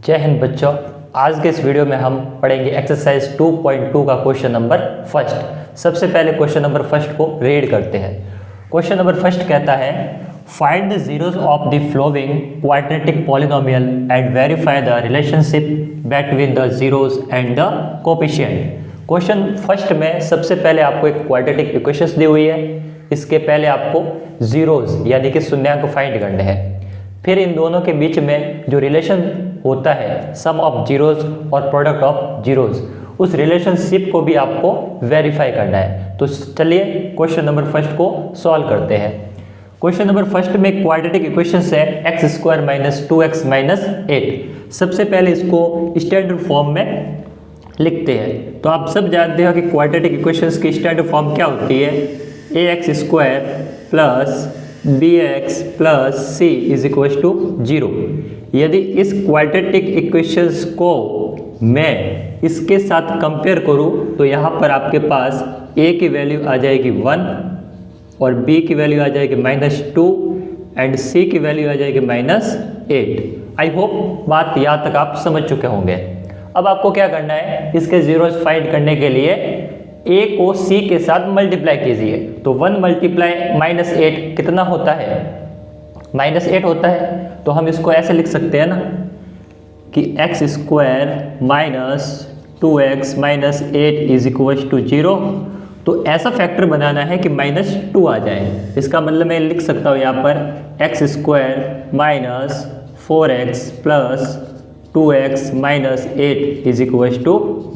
जय हिंद बच्चों। आज के इस वीडियो में हम पढ़ेंगे एक्सरसाइज 2.2 का क्वेश्चन नंबर फर्स्ट। सबसे पहले क्वेश्चन नंबर फर्स्ट को रीड करते हैं। क्वेश्चन नंबर फर्स्ट कहता है find the zeros of the flowing quadratic polynomial and verify the relationship between the zeros and the coefficient. Question first में सबसे पहले आपको एक क्वाड्रेटिक इक्वेशंस दी हुई है। इसके पहले आपको जीरोस यानी कि शून्याङ्क फाइंड करने हैं। फिर इन दोनों के बीच में जो रिलेशन होता है सम ऑफ जीरोस और प्रोडक्ट ऑफ जीरोस, उस रिलेशनशिप को भी आपको वेरीफाई करना है। तो चलिए क्वेश्चन नंबर फर्स्ट को सॉल्व करते हैं। क्वेश्चन नंबर फर्स्ट में क्वाड्रेटिक इक्वेशंस है x² - 2x - 8। सबसे पहले इसको स्टैंडर्ड फॉर्म में लिखते हैं। तो आप सब जानते हो कि क्वाड्रेटिक इक्वेशंस की स्टैंडर्ड फॉर्म क्या होती है, ax² + bx + c = 0। यदि इस क्वाड्रेटिक इक्वेशंस को मैं इसके साथ कंपेयर करूं तो यहाँ पर आपके पास a की वैल्यू आ जाएगी 1 और b की वैल्यू आ जाएगी -2 एंड c की वैल्यू आ जाएगी -8। आई होप बात यहाँ तक आप समझ चुके होंगे। अब आपको क्या करना है, इसके जीरोस फाइंड करने के लिए a को c के साथ मल्टीप्लाई कीजिए। तो 1 × -8 कितना होता है, -8 होता है। तो हम इसको ऐसे लिख सकते हैं ना कि x² - 2x - 8 = 0। तो ऐसा फैक्टर बनाना है कि -2 आ जाए। इसका मतलब मैं लिख सकता हूँ यहाँ पर x² - 4x + 2x - 8 =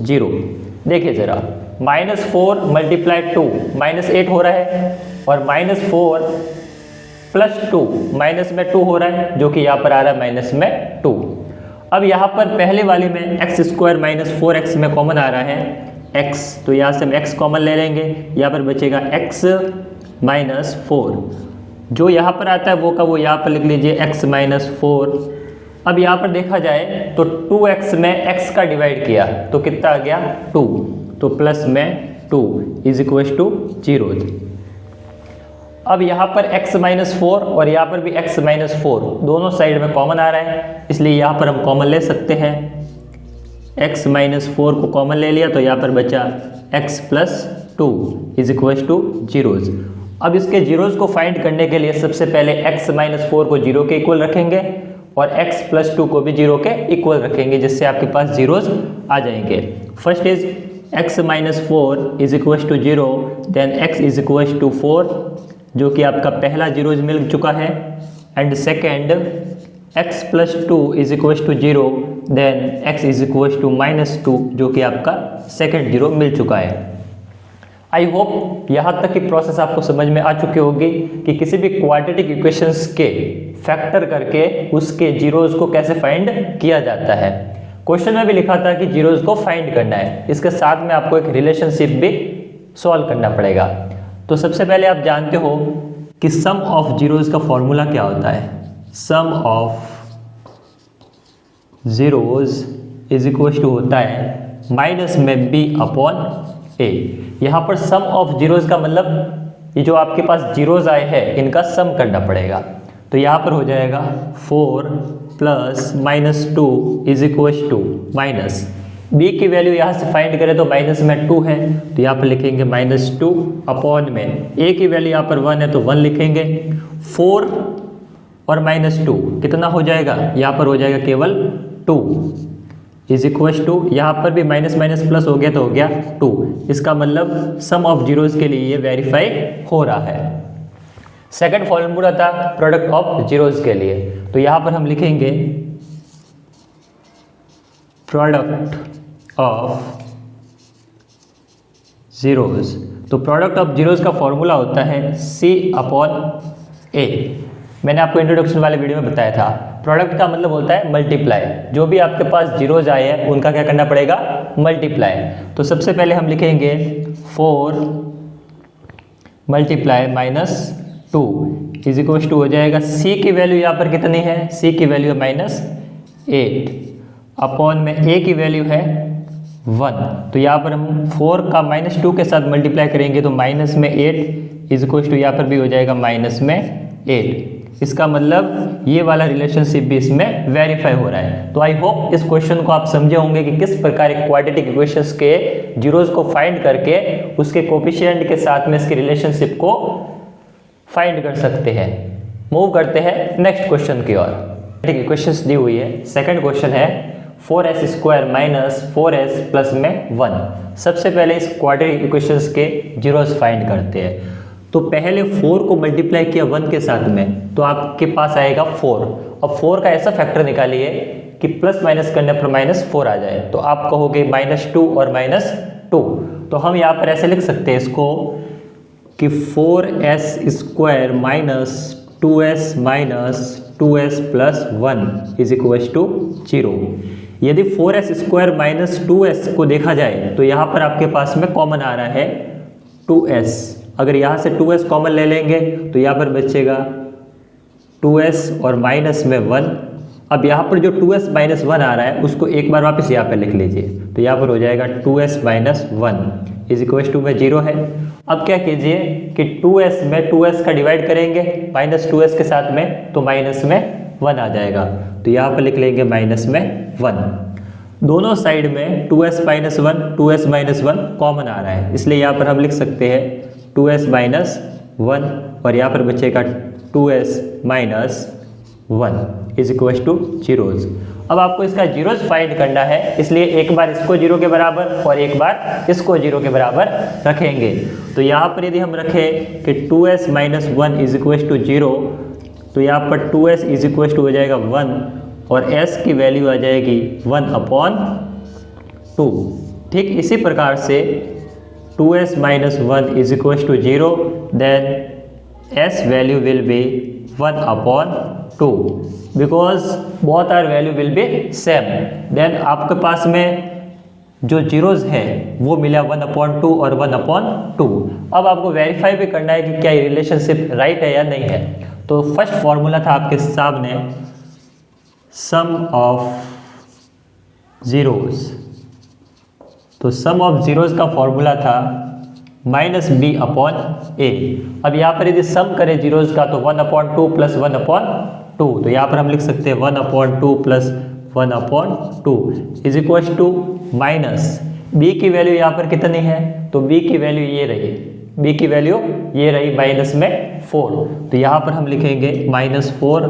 0। देखिए ज़रा, -4 × 2 -8 हो रहा है और -4 + 2 माइनस में 2 हो रहा है, जो कि यहाँ पर आ रहा है -2। अब यहाँ पर पहले वाली में x² - 4x में कॉमन आ रहा है x, तो यहाँ से हम x कॉमन ले लेंगे। यहाँ पर बचेगा x - 4। जो यहाँ पर आता है वो का वो यहाँ पर लिख लीजिए x - 4। अब यहाँ पर देखा जाए तो 2x में x का डिवाइड किया तो कितना आ गया 2, तो प्लस में 2 = 0। अब यहाँ पर x - 4 और यहाँ पर भी x - 4 दोनों साइड में कॉमन आ रहा है, इसलिए यहाँ पर हम कॉमन ले सकते हैं। x - 4 को कॉमन ले लिया तो यहाँ पर बचा x + 2 = 0। अब इसके जीरोस को फाइंड करने के लिए सबसे पहले x - 4 को 0 के इक्वल रखेंगे और x + 2 को भी 0 के इक्वल रखेंगे, जिससे आपके पास जीरोस आ जाएंगे। First is x - 4 = 0, then x = 4, जो कि आपका पहला जीरोस मिल चुका है। And second x + 2 = 0, then x = -2, जो कि आपका सेकेंड जीरो मिल चुका है। आई होप यहाँ तक की प्रोसेस आपको समझ में आ चुकी होगी कि किसी भी क्वाड्रेटिक इक्वेशंस के फैक्टर करके उसके जीरोस को कैसे फाइंड किया जाता है। क्वेश्चन में भी लिखा था कि जीरोस को फाइंड करना है, इसके साथ में आपको एक रिलेशनशिप भी सॉल्व करना पड़ेगा। तो सबसे पहले आप जानते हो कि सम ऑफ जीरोस का फॉर्मूला क्या होता है। सम ऑफ जीरोस = होता है -b/a। यहाँ पर सम ऑफ जीरोस का मतलब ये जो आपके पास जीरोस आए हैं इनका सम करना पड़ेगा। तो यहाँ पर हो जाएगा 4 + -2 = b की वैल्यू यहाँ से फाइंड करें तो माइनस में 2 है, तो यहाँ पर लिखेंगे -2 अपॉन में a की वैल्यू यहाँ पर 1 है तो 1 लिखेंगे। 4 और -2 कितना हो जाएगा, यहाँ पर हो जाएगा केवल 2 = यहाँ पर भी माइनस प्लस हो गया तो हो गया 2। इसका मतलब सम ऑफ जीरोस के लिए ये वेरीफाई हो रहा है। सेकंड फॉर्मूला था प्रोडक्ट ऑफ जीरोस के लिए, तो यहाँ पर हम लिखेंगे प्रोडक्ट ऑफ जीरोस। तो प्रोडक्ट ऑफ जीरोस का फॉर्मूला होता है c/a। मैंने आपको इंट्रोडक्शन वाले वीडियो में बताया था। प्रोडक्ट का मतलब होता है मल्टीप्लाई। जो भी आपके पास जीरोस आए हैं उनका क्या करना पड़ेगा, मल्टीप्लाई। तो सबसे पहले हम लिखेंगे 4 × -2 हो जाएगा। c की वैल्यू यहाँ पर कितनी है, c की वैल्यू है -8 अपॉन में a की वैल्यू है 1। तो यहाँ पर हम 4 का -2 के साथ मल्टीप्लाई करेंगे तो -8 यहाँ पर भी हो जाएगा -8। इसका मतलब ये वाला रिलेशनशिप भी इसमें वेरीफाई हो रहा है। तो आई होप इस क्वेश्चन को आप समझे होंगे कि किस प्रकार एक क्वाड्रेटिक इक्वेशंस के जीरोस को फाइंड करके उसके कोफिशिएंट के साथ में इसके रिलेशनशिप को फाइंड कर सकते हैं। मूव करते हैं नेक्स्ट क्वेश्चन की ओर। क्वाड्रेटिक इक्वेशंस दी हुई है। सेकंड क्वेश्चन है 4s² माइनस 4s प्लस में 1। सबसे पहले इस क्वाड्रेटिक इक्वेशंस के जीरोस फाइंड करते हैं। तो पहले 4 को मल्टीप्लाई किया 1 के साथ में तो आपके पास आएगा 4। अब 4 का ऐसा फैक्टर निकालिए कि प्लस माइनस करने पर -4 आ जाए। तो आप कहोगे -2 और -2। तो हम यहाँ पर ऐसे लिख सकते हैं इसको कि 4s² minus 2s plus 1 is equal to 0। यदि 4s² माइनस 2s को देखा जाए तो यहाँ पर आपके पास में कॉमन आ रहा है 2s। अगर यहाँ से 2s कॉमन ले लेंगे तो यहाँ पर बचेगा 2s और माइनस में 1। अब यहाँ पर जो 2s माइनस 1 आ रहा है उसको एक बार वापस यहाँ पर लिख लीजिए। तो यहाँ पर हो जाएगा 2s minus 1 is equal to में 0 है। अब क्या कीजिए कि 2s में 2s का डिवाइड करेंगे -2s के साथ में तो माइनस में 1 आ जाएगा। तो यहाँ पर लिख लेंगे माइनस में 1। दोनों साइड में 2s माइनस 1 कॉमन आ रहा है, इसलिए यहाँ पर हम लिख सकते हैं 2s माइनस 1 और यहाँ पर बचेगा 2s minus 1 is equal two zeros. अब आपको इसका जीरोज फाइंड करना है, इसलिए एक बार इसको 0 के बराबर और एक बार इसको 0 के बराबर रखेंगे। तो यहाँ पर यदि हम रखें कि 2s minus 1 is equal to 0 तो यहाँ पर 2s इज इक्वल टू हो जाएगा 1 और s की वैल्यू आ जाएगी 1/2। ठीक इसी प्रकार से 2s minus 1 is equal to 0 then s value will be 1/2 because both are value will be same. Then आपके पास में जो जीरोज है वो मिला 1/2 और 1/2। अब आपको वेरीफाई भी करना है कि क्या ये रिलेशनशिप राइट है या नहीं है। तो फर्स्ट फॉर्मूला था आपके सामने सम ऑफ जीरोज। तो सम ऑफ जीरोज का फॉर्मूला था -b/a। अब यहाँ पर यदि सम करें जीरोज का तो 1/2 प्लस 1/2। तो यहाँ पर हम लिख सकते हैं 1/2 plus 1/2 is equal to minus b की वैल्यू यहाँ पर कितनी है तो b की वैल्यू ये रही, b की वैल्यू ये रही माइनस में 4। तो यहाँ पर हम लिखेंगे -4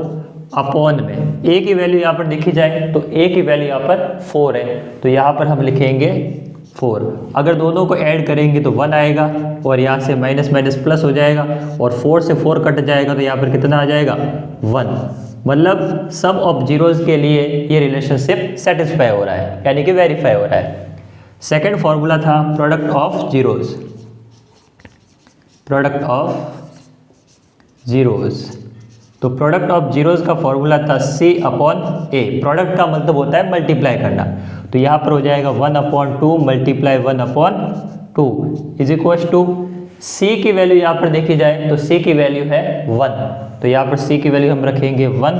अपॉन में a की वैल्यू यहाँ पर देखी जाए तो a की वैल्यू यहाँ पर 4 है। तो यहाँ पर हम लिखेंगे 4। अगर दोनों को ऐड करेंगे तो 1 आएगा और यहाँ से माइनस माइनस प्लस हो जाएगा और 4 से 4 कट जाएगा तो यहाँ पर कितना आ जाएगा 1। मतलब सम ऑफ जीरोज के लिए ये रिलेशनशिप सेटिस्फाई हो रहा है यानी कि वेरीफाई हो रहा है। सेकंड फॉर्मूला था product of zeros. Product of zeros तो प्रोडक्ट ऑफ जीरोज का फॉर्मूला था c/a। प्रोडक्ट का मतलब होता है मल्टीप्लाई करना। तो यहाँ पर हो जाएगा 1/2 multiply 1/2 is equal to c की वैल्यू यहाँ पर देखी जाए तो c की वैल्यू है 1। तो यहाँ पर c की वैल्यू हम रखेंगे 1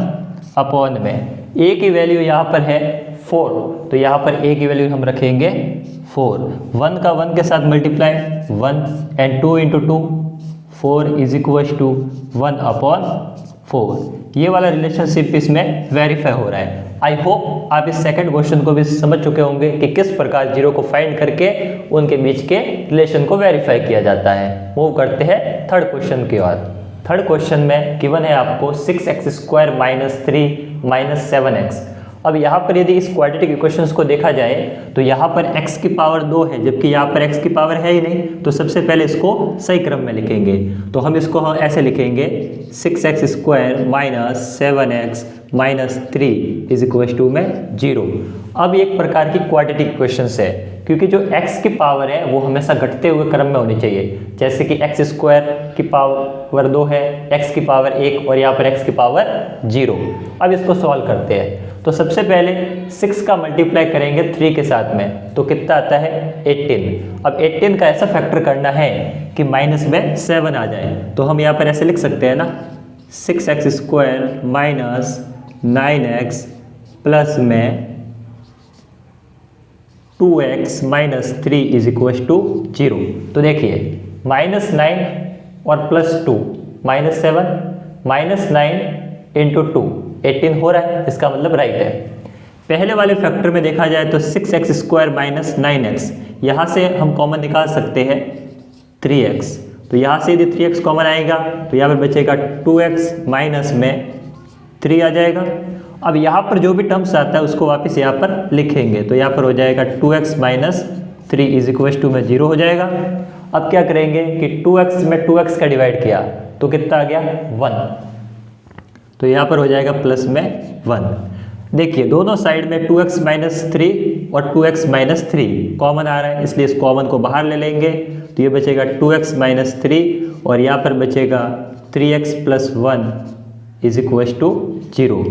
अपॉन में a की वैल्यू यहाँ पर है 4। तो यहाँ पर a की वैल्यू हम रखेंगे 4। 1 का 1 के साथ multiply 1 and 2 into 2 4 is equal to 1/4। ये वाला रिलेशनशिप इसमें वेरीफाई हो रहा है। आई होप आप इस सेकंड क्वेश्चन को भी समझ चुके होंगे कि किस प्रकार जीरो को फाइंड करके उनके बीच के रिलेशन को वेरीफाई किया जाता है। मूव करते हैं थर्ड क्वेश्चन की ओर। थर्ड क्वेश्चन में गिवन है आपको 6x² माइनस 3 माइनस 7x। अब यहाँ पर यदि इस क्वाड्रेटिक इक्वेशंस को देखा जाए तो यहाँ पर x की पावर 2 है जबकि यहाँ पर x की पावर है ही नहीं। तो सबसे पहले इसको सही क्रम में लिखेंगे। तो हम इसको ऐसे लिखेंगे 6x² minus 7x minus 3 is equal to में 0। अब ये एक प्रकार की क्वाड्रेटिक इक्वेशंस है क्योंकि जो x की पावर है वो हमेशा घटते हुए क्रम में होनी चाहिए। जैसे कि x² की पावर 2 है, x की पावर 1 और यहाँ पर x की पावर 0। अब इसको सॉल्व करते हैं। तो सबसे पहले 6 का मल्टीप्लाई करेंगे 3 के साथ में तो कितना आता है 18। अब 18 का ऐसा फैक्टर करना है कि माइनस में 7 आ जाए। तो हम यहाँ पर ऐसे लिख सकते हैं ना 6x² माइनस 9x प्लस में 2x minus 3 is equal to 0। तो देखिए -9 और +2 -7 -9 इंटू 2 18 हो रहा है, इसका मतलब राइट है। पहले वाले फैक्टर में देखा जाए तो 6x² माइनस 9x, यहाँ से हम कॉमन निकाल सकते हैं 3x, तो यहाँ से यदि 3x कॉमन आएगा तो यहाँ पर बचेगा 2x माइनस में 3 आ जाएगा। अब यहाँ पर जो भी टर्म्स आता है उसको वापस यहाँ पर लिखेंगे, तो यहाँ पर हो जाएगा 2x minus 3 is equal to में 0 हो जाएगा। अब क्या करेंगे कि 2x में 2x का डिवाइड किया तो कितना आ गया 1, तो यहाँ पर हो जाएगा प्लस में 1। देखिए दोनों साइड में 2x माइनस 3 और 2x माइनस 3 कॉमन आ रहा है, इसलिए इस कॉमन को बाहर ले लेंगे, तो ये बचेगा 2x माइनस 3 और यहाँ पर बचेगा 3x plus 1 is equal to 0।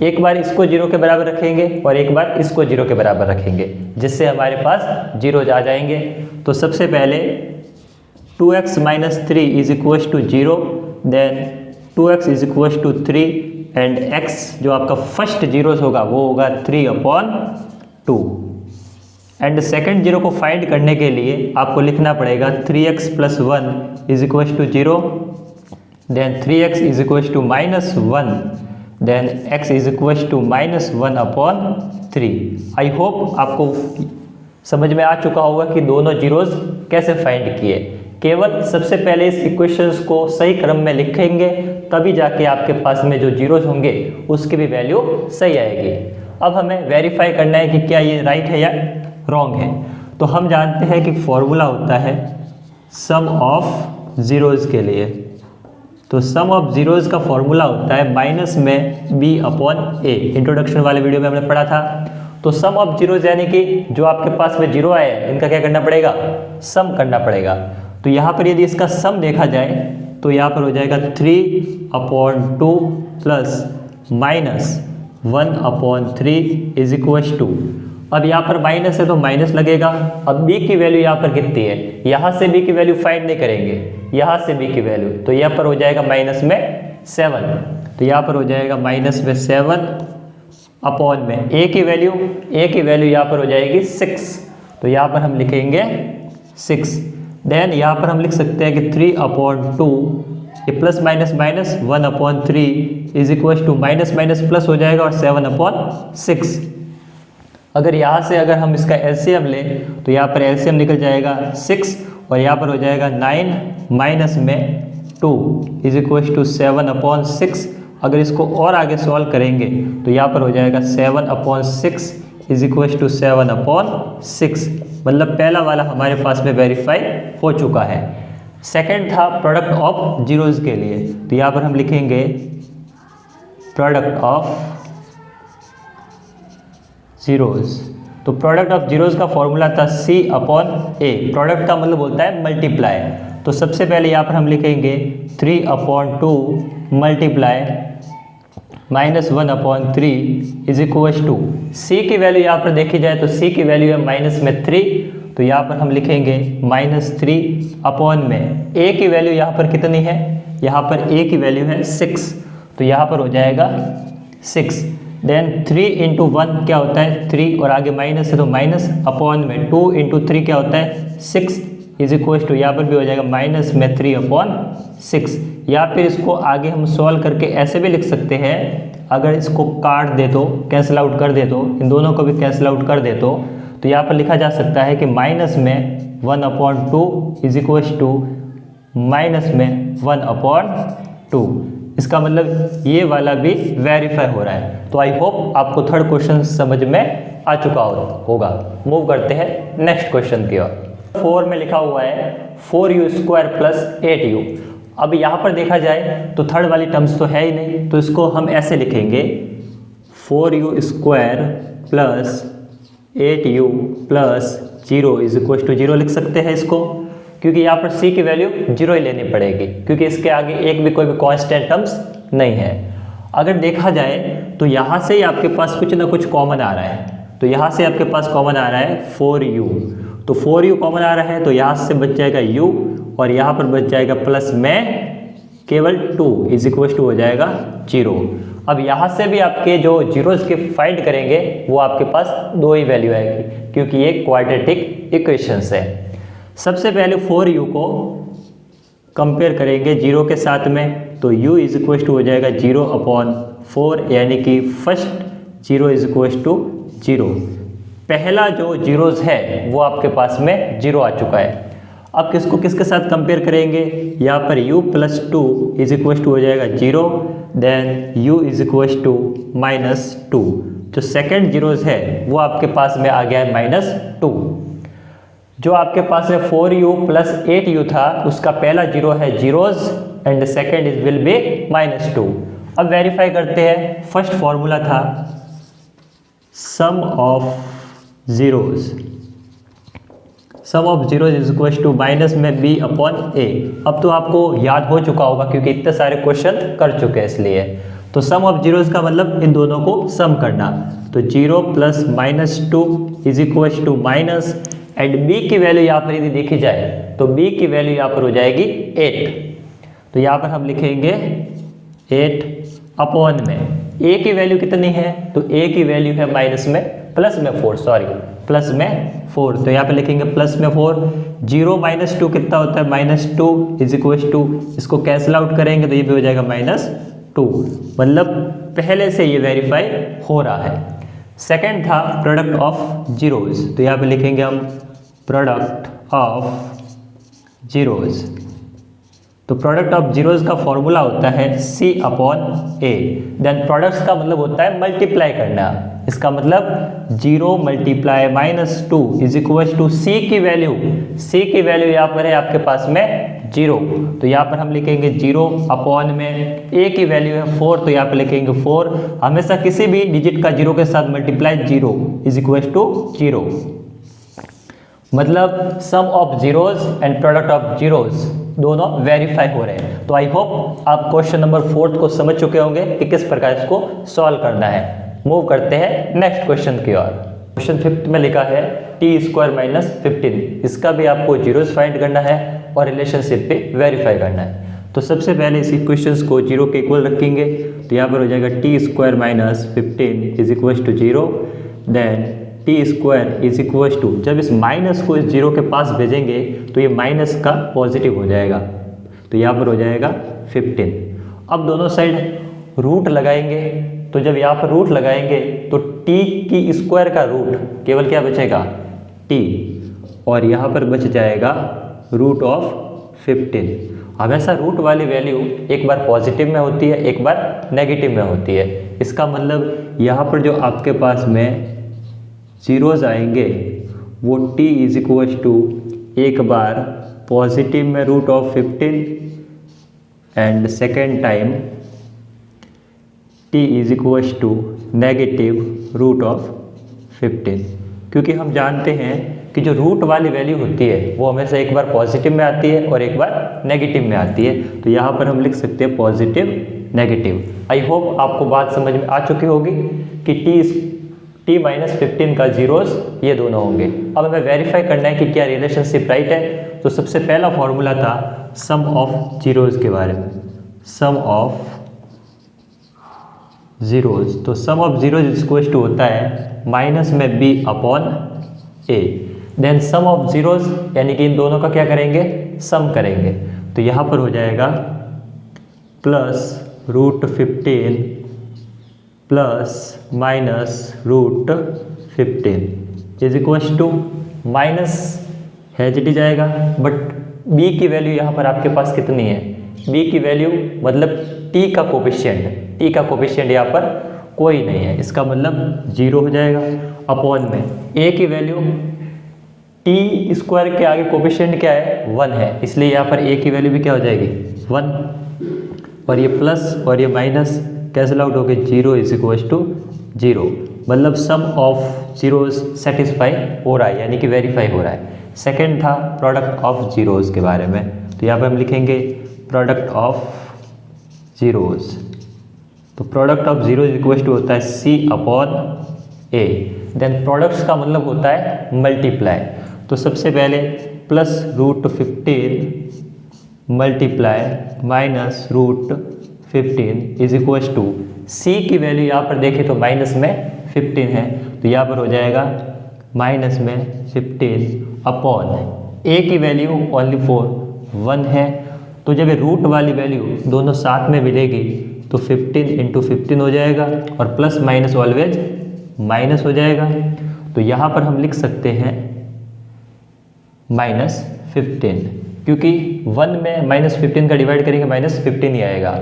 एक बार इसको 0 के बराबर रखेंगे और एक बार इसको 0 के बराबर रखेंगे, जिससे हमारे पास जीरोज आ जाएंगे। तो सबसे पहले 2x minus 3 is equal to 0, then 2x is equal to 3 and x जो आपका फर्स्ट जीरोस होगा वो होगा 3/2 एंड सेकेंड जीरो को फाइंड करने के लिए आपको लिखना पड़ेगा 3x plus 1 is equal to 0, then 3x is equal to minus 1, then x is equal to minus 1/3। I hope आपको समझ में आ चुका होगा कि दोनों जीरोज कैसे फाइंड किए। केवल सबसे पहले इस इक्वेशंस को सही क्रम में लिखेंगे, तभी जाके आपके पास में जो जीरोज होंगे उसकी भी वैल्यू सही आएगी। अब हमें वेरीफाई करना है कि क्या ये राइट है या रॉन्ग है। तो हम जानते हैं कि फॉर्मूला होता है सम ऑफ जीरोज के लिए, तो सम ऑफ जीरोज का फॉर्मूला होता है माइनस में b/a। इंट्रोडक्शन वाले वीडियो में हमने पढ़ा था। तो सम ऑफ जीरोज यानी कि जो आपके पास में जीरो आया है इनका क्या करना पड़ेगा, सम करना पड़ेगा। तो यहाँ पर यदि इसका सम देखा जाए तो यहाँ पर हो जाएगा 3/2 plus minus 1/3 is equal to, अब यहाँ पर माइनस है तो माइनस लगेगा। अब b की वैल्यू यहाँ पर कितनी है, यहाँ से b की वैल्यू फाइंड नहीं करेंगे, यहाँ से b की वैल्यू, तो यहाँ पर हो जाएगा माइनस में 7, तो यहाँ पर हो जाएगा माइनस में 7 अपॉन में a की वैल्यू यहाँ पर हो जाएगी 6, तो यहाँ पर हम लिखेंगे 6। देन यहाँ पर हम लिख सकते हैं कि 3/2, ये plus minus minus 1/3 is equal to minus minus plus हो जाएगा और 7/6। अगर यहाँ से अगर हम इसका एलसीएम लें तो यहाँ पर एलसीएम निकल जाएगा 6 और यहाँ पर हो जाएगा 9 माइनस में 2 इज इक्वल टू 7/6। अगर इसको और आगे सॉल्व करेंगे तो यहाँ पर हो जाएगा 7/6 इज इक्वल टू 7/6। मतलब पहला वाला हमारे पास में वेरीफाई हो चुका है। सेकंड था प्रोडक्ट ऑफ जीरोज के लिए, तो यहाँ पर हम लिखेंगे प्रोडक्ट ऑफ जीरोज। तो प्रोडक्ट ऑफ जीरोज का फॉर्मूला था C/A। प्रोडक्ट का मतलब होता है मल्टीप्लाई। तो सबसे पहले यहाँ पर हम लिखेंगे 3/2 multiply minus 1/3 is equal to, C की वैल्यू यहाँ पर देखी जाए तो सी की वैल्यू है माइनस में 3, तो यहाँ पर हम लिखेंगे -3 अपॉन में ए की वैल्यू यहाँ पर कितनी है, यहाँ पर ए की वैल्यू है 6, तो यहाँ पर हो जाएगा 6। देन 3 × 1 क्या होता है 3 और आगे माइनस है तो माइनस अपॉन में 2 × 3 क्या होता है 6 इज इक्वल टू, यहाँ पर भी हो जाएगा माइनस में 3/6। या फिर इसको आगे हम सॉल्व करके ऐसे भी लिख सकते हैं, अगर इसको काट दे तो कैंसिल आउट कर दे तो, इन दोनों को भी कैंसिल आउट कर दे तो यहाँ पर लिखा जा सकता है कि माइनस में 1/2 इज इक्वल टू माइनस में 1/2। इसका मतलब ये वाला भी वेरीफाई हो रहा है। तो आई होप आपको थर्ड क्वेश्चन समझ में आ चुका होगा। मूव करते हैं नेक्स्ट क्वेश्चन की ओर। 4 में लिखा हुआ है 4u² + 8u। अब यहाँ पर देखा जाए तो थर्ड वाली टर्म्स तो है ही नहीं, तो इसको हम ऐसे लिखेंगे 4u² + 8u + 0 is equal to 0 लिख सकते हैं इसको, क्योंकि यहाँ पर c की वैल्यू 0 ही लेनी पड़ेगी, क्योंकि इसके आगे एक भी कोई भी कांस्टेंट टर्म्स नहीं है। अगर देखा जाए तो यहाँ से ही आपके पास कुछ ना कुछ कॉमन आ रहा है, तो यहाँ से आपके पास कॉमन आ रहा है 4u, तो 4u कॉमन आ रहा है तो यहाँ से बच जाएगा u और यहाँ पर बच जाएगा प्लस में केवल 2 इज इक्वल टू हो जाएगा 0। अब यहाँ से भी आपके जो जीरोज के फाइंड करेंगे वो आपके पास 2 ही वैल्यू आएगी, क्योंकि ये क्वाड्रेटिक इक्वेशंस है। सबसे पहले 4u को कंपेयर करेंगे 0 के साथ में, तो u इज इक्वल टू हो जाएगा 0/4, यानी कि फर्स्ट 0 इज इक्वल टू 0। पहला जो जीरोज़ है वो आपके पास में 0 आ चुका है। अब किसको किसके साथ कंपेयर करेंगे, यहाँ पर u plus 2 is equal to हो जाएगा 0, then u is equal to -2। जो सेकेंड जीरोज़ है वो आपके पास में आ गया है -2। जो आपके पास में 4u प्लस 8u था उसका पहला जीरो है zeros and second is will be -2। अब वेरीफाई करते हैं। फर्स्ट फॉर्मूला था sum of zeros, sum of zeros is equal to minus में b/a। अब तो आपको याद हो चुका होगा क्योंकि इतने सारे क्वेश्चन कर चुके हैं इसलिए। तो सम ऑफ जीरोज़ का मतलब इन दोनों को सम करना। तो 0 plus -2 is equal to minus, and b की वैल्यू यहाँ पर यदि देखी जाए तो b की वैल्यू यहाँ पर हो जाएगी 8। तो यहाँ पर हम लिखेंगे 8 में a की वैल्यू कितनी है, तो a की वैल्यू है प्लस में 4। तो यहाँ पे लिखेंगे प्लस में 4। 0 -2 कितना होता है, -2 इज इक्वल टू, इसको कैंसिल आउट करेंगे तो ये भी हो जाएगा -2। मतलब पहले से ये वेरीफाई हो रहा है। सेकंड था प्रोडक्ट ऑफ जीरोज़, तो यहाँ पे लिखेंगे हम प्रोडक्ट ऑफ जीरोज़। तो प्रोडक्ट ऑफ जीरोज़ का फॉर्मूला होता है C/A। देन प्रोडक्ट्स का मतलब होता है मल्टीप्लाई करना। इसका मतलब 0 × -2 इज इक्वल टू C की वैल्यू, C की वैल्यू यहाँ पर है आपके पास में 0। तो यहाँ पर हम लिखेंगे 0 में A की वैल्यू है 4, तो यहाँ पर लिखेंगे 4। हमेशा किसी भी डिजिट का 0 के साथ मल्टीप्लाई 0 इज इक्वल टू 0। मतलब sum of zeros and product of zeros दोनों वेरीफाई हो रहे हैं। तो आई होप आप क्वेश्चन नंबर 4 को समझ चुके होंगे कि किस प्रकार इसको सॉल्व करना है। मूव करते हैं नेक्स्ट क्वेश्चन की ओर। क्वेश्चन 5 में लिखा है t² - 15। इसका भी आपको जीरोज़ फाइंड करना है और रिलेशनशिप पे वेरीफाई करना है। तो सबसे पहले इस इक्वेशंस को 0 के इक्वल रखेंगे। तो यहाँ पर हो जाएगा t² - 15 is equal to 0। Then t² is equal to, जब इस माइनस को इस 0 के पास भेजेंगे तो ये माइनस का पॉजिटिव हो जाएगा। तो यहाँ पर हो जाएगा 15। अब दोनों साइड रूट लगाएंगे। तो जब यहाँ पर रूट लगाएंगे तो t की स्क्वायर का रूट केवल क्या बचेगा, t, और यहाँ पर बच जाएगा रूट ऑफ 15। हमेशा रूट वाली वैल्यू एक बार पॉजिटिव में होती है, एक बार नेगेटिव में होती है। इसका मतलब यहाँ पर जो आपके पास में जीरोज़ आएंगे वो t इज इक्वल टू एक बार पॉजिटिव में root of 15 and second time t is equal to negative root of 15। क्योंकि हम जानते हैं कि जो रूट वाली वैल्यू होती है वो हमेशा एक बार पॉजिटिव में आती है और एक बार नेगेटिव में आती है। तो यहाँ पर हम लिख सकते हैं पॉजिटिव नेगेटिव। आई होप आपको बात समझ में आ चुकी होगी कि t - 15 का जीरोज़ ये दोनों होंगे। अब हमें वेरीफाई करना है कि क्या रिलेशनशिप राइट है। तो सबसे पहला फॉर्मूला था सम ऑफ जीरोज़ के बारे में, सम ऑफ जीरोज़। तो sum of zeros is equal to होता है माइनस में b/a। Then some of zeros यानी कि इन दोनों का क्या करेंगे, सम करेंगे। तो यहाँ पर हो जाएगा plus root 15 plus minus root 15 is equal to, minus है जीटी जाएगा, बट b की वैल्यू यहाँ पर आपके पास कितनी है, b की वैल्यू मतलब t का कोफिशिएंट यहाँ पर कोई नहीं है। इसका मतलब 0 हो जाएगा। अपॉन में a की वैल्यू, t² के आगे कोफिशिएंट क्या है, 1 है, इसलिए यहाँ पर a की वैल्यू भी क्या हो जाएगी 1, और ये प्लस और ये माइनस कैंसिल आउट हो गए, 0 इज इक्वल टू 0। मतलब सम ऑफ जीरोज़ सेटिस्फाई हो रहा है, यानी कि वेरीफाई हो रहा है। सेकंड था प्रोडक्ट ऑफ जीरोज़ के बारे में। तो यहाँ पे हम लिखेंगे प्रोडक्ट ऑफ जीरोज़। तो product of zero is equal to होता है C/A। देन प्रोडक्ट्स का मतलब होता है मल्टीप्लाई। तो सबसे पहले plus root 15 multiply minus root 15 is equal to, C की वैल्यू यहाँ पर देखें तो माइनस में 15 है, तो यहाँ पर हो जाएगा माइनस में 15 अपॉन A की वैल्यू ओनली 1 है, तो जब ये रूट वाली वैल्यू दोनों साथ में मिलेगी तो 15 × 15 हो जाएगा और प्लस माइनस ऑलवेज माइनस हो जाएगा। तो यहाँ पर हम लिख सकते हैं -15, क्योंकि 1 में -15 का डिवाइड करेंगे -15 ही आएगा।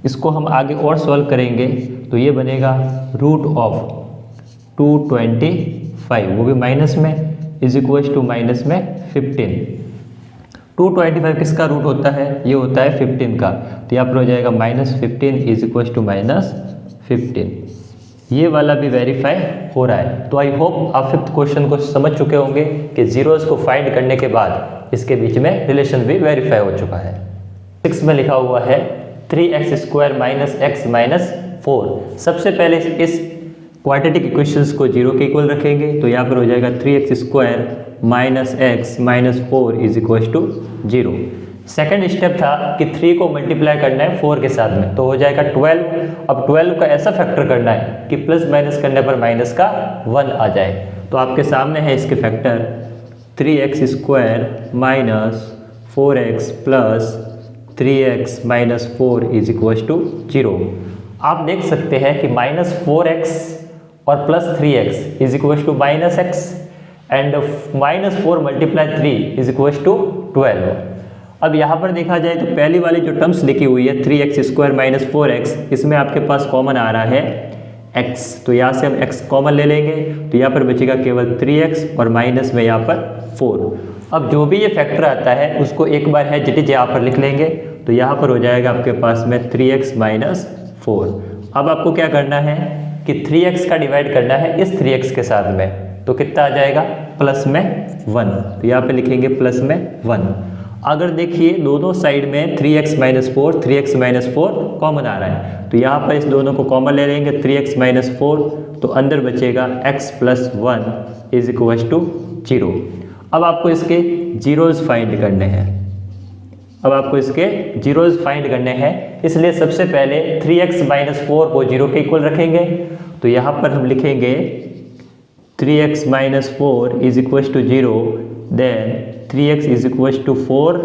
इसको हम आगे और सॉल्व करेंगे तो ये बनेगा √225, वो भी माइनस में, इज इक्वल टू माइनस में 15। 225 किसका रूट होता है? ये होता है 15 का। तो यहाँ पर हो जाएगा -15 इज इक्वल टू -15। ये वाला भी वेरीफाई हो रहा है। तो आई होप आप 5th क्वेश्चन को समझ चुके होंगे कि जीरोस को फाइंड करने के बाद इसके बीच में रिलेशन भी वेरीफाई हो चुका है। 6 में लिखा हुआ है 3x² - x - 4। सबसे पहले इस क्वाड्रेटिक इक्वेशंस को 0 के इक्वल रखेंगे। तो यहाँ पर हो जाएगा 3x² - x - 4 is equal to 0। Second step था कि 3 को मल्टीप्लाई करना है 4 के साथ में, तो हो जाएगा 12। अब 12 का ऐसा फैक्टर करना है कि प्लस माइनस करने पर माइनस का 1 आ जाए। तो आपके सामने है इसके factor 3x² - 4x plus 3x - 4 is equal to 0। आप देख सकते हैं कि -4x और plus 3x is equal to -x and -4 × 3 is equal to 12। अब यहाँ पर देखा जाए तो पहली वाली जो टर्म्स लिखी हुई है 3x² - 4x, इसमें आपके पास कॉमन आ रहा है x। तो यहाँ से हम x कॉमन ले लेंगे तो यहाँ पर बचेगा केवल 3x और माइनस में यहाँ पर 4। अब जो भी ये फैक्टर आता है उसको एक बार है जिट यहाँ पर लिख लेंगे। तो यहाँ पर हो जाएगा आपके पास में 3x - 4। अब आपको क्या करना है कि 3x का डिवाइड करना है इस 3x के साथ में, तो कितना आ जाएगा प्लस में 1। तो यहाँ पे लिखेंगे प्लस में 1। अगर देखिए दोनों साइड में 3x - 4 3x - 4 कॉमन आ रहा है, तो यहाँ पर इस दोनों को कॉमन ले लेंगे 3x - 4, तो अंदर बचेगा x + 1 इज इक्वल टू 0। अब आपको इसके जीरोज़ फाइंड करने हैं। इसलिए सबसे पहले 3x - 4 को 0 के इक्वल रखेंगे। तो यहाँ पर हम लिखेंगे 3x - 4 is equal to 0, then 3x is equal to 4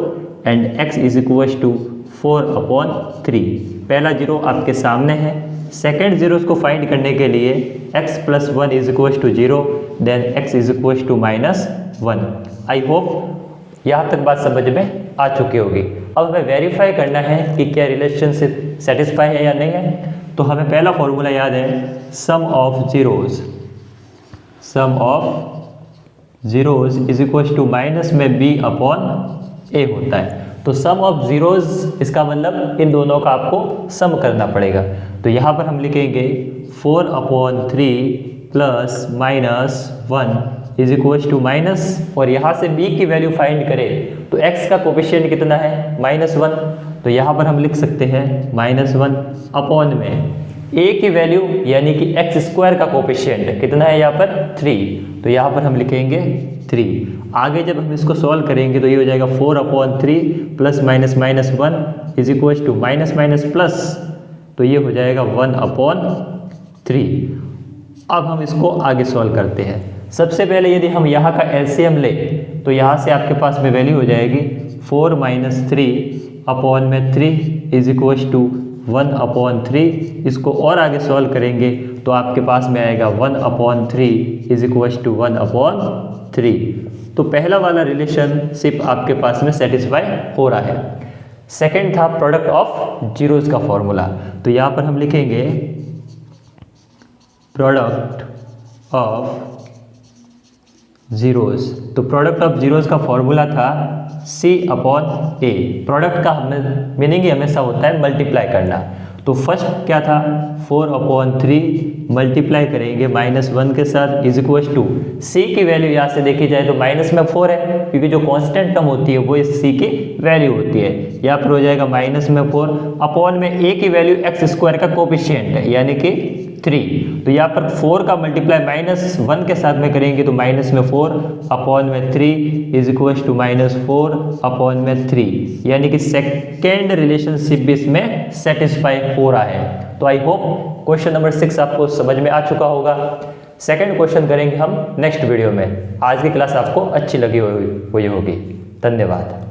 and x is equal to 4/3। पहला जीरो आपके सामने है। सेकेंड जीरो को फाइंड करने के लिए x + 1 is equal to 0, then x is equal to -1। I hope यहाँ तक बात समझ में आ चुकी होगी। अब हमें वेरीफाई करना है कि क्या रिलेशनशिप सेटिस्फाई है या नहीं है। तो हमें पहला फॉर्मूला याद है, sum of zeros is equal to minus में b/a होता है। तो सम ऑफ जीरोज़ इसका मतलब इन दोनों का आपको सम करना पड़ेगा। तो यहाँ पर हम लिखेंगे 4/3 plus -1 is equal to minus, और यहाँ से b की वैल्यू फाइंड करें तो x का कोफिशिएंट कितना है -1। तो यहाँ पर हम लिख सकते हैं -1 अपॉन में a की वैल्यू यानी कि x² का कोफिशिएंट कितना है यहाँ पर 3। तो यहाँ पर हम लिखेंगे 3। आगे जब हम इसको सॉल्व करेंगे तो ये हो जाएगा 4/3 plus -1 is equal to minus plus, तो ये हो जाएगा 1/3। अब हम इसको आगे सॉल्व करते हैं। सबसे पहले यदि हम यहाँ का एलसीएम ले तो यहाँ से आपके पास में वैल्यू हो जाएगी 4 - 3/3 इज इक्वल टू 1/3। इसको और आगे सॉल्व करेंगे तो आपके पास में आएगा 1/3 इज इक्वल टू 1/3। तो पहला वाला रिलेशनशिप आपके पास में सेटिस्फाई हो रहा है। सेकंड था प्रोडक्ट ऑफ जीरोज़ का फॉर्मूला। तो यहाँ पर हम लिखेंगे प्रोडक्ट ऑफ जीरोज़। तो प्रोडक्ट ऑफ जीरोज़ का फॉर्मूला था C/A। प्रोडक्ट का मीनिंग ही हमेशा होता है मल्टीप्लाई करना। तो फर्स्ट क्या था 4/3 मल्टीप्लाई करेंगे -1 के साथ इज इक्वल टू C की वैल्यू यहाँ से देखी जाए तो माइनस में 4 है, क्योंकि जो कांस्टेंट टर्म होती है वो इस C की वैल्यू होती है। यहाँ पर हो जाएगा -4 अपॉन में A की वैल्यू x² का कोफिशिएंट है यानी कि 3। तो यहाँ पर 4 का मल्टीप्लाई -1 के साथ में करेंगे तो -4 अपॉन में 3 इज इक्वल टू -4 अपॉन में 3, यानी कि सेकेंड रिलेशनशिप भी इसमें सेटिस्फाई हो रहा है। तो आई होप क्वेश्चन नंबर 6 आपको समझ में आ चुका होगा। सेकेंड क्वेश्चन करेंगे हम नेक्स्ट वीडियो में। आज की क्लास आपको अच्छी लगी हुई होगी। धन्यवाद।